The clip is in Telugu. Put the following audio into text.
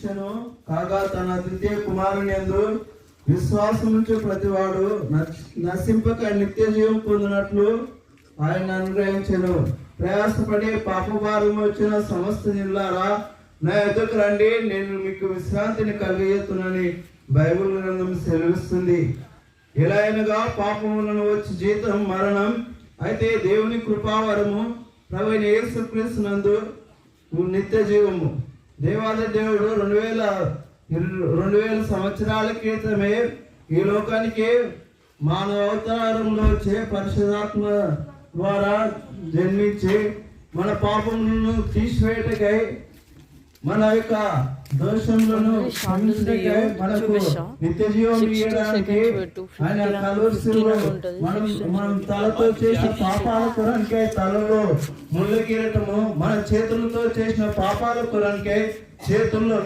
అనుగ్రహించను. కాగా తన ద్వితీయ కుమారుని యందు విశ్వాసం నుంచి ప్రతివాడు నశింపక నిత్య జీవం పొందినట్లు ఆయన అనుగ్రహించను. ప్రయాసపడి పాపభారం వచ్చిన సమస్త జిల్లారా నా ఎదుకు రండి, నేను మీకు విశ్రాంతిని కలిగజేస్తున్నానని బైబిల్ గ్రంథం సెలవిస్తుంది. ఎలా అయినగా పాపములను వచ్చి జీతం మరణం, అయితే దేవుని కృపావరము ప్రభువైన యేసుక్రీస్తు నందు నిత్య జీవము. దేవాది దేవుడు 2000 సంవత్సరాల క్రితమే ఈ లోకానికి మానవ అవతారంలో వచ్చే పరిశుద్ధాత్మ ద్వారా జన్మించి మన పాపములను తీసివేయటకై, మన యొక్క దోషములను క్షమించటకై, మనకు నిత్య జీవం ఇవ్వడానికి ఆయన కలువరిలో మనం తలతో చేసిన పాపాల కొరనికై తలలో ముళ్ళ కిరీటము, మన చేతులతో చేసిన పాపాల కొరనికై చేతుల్లో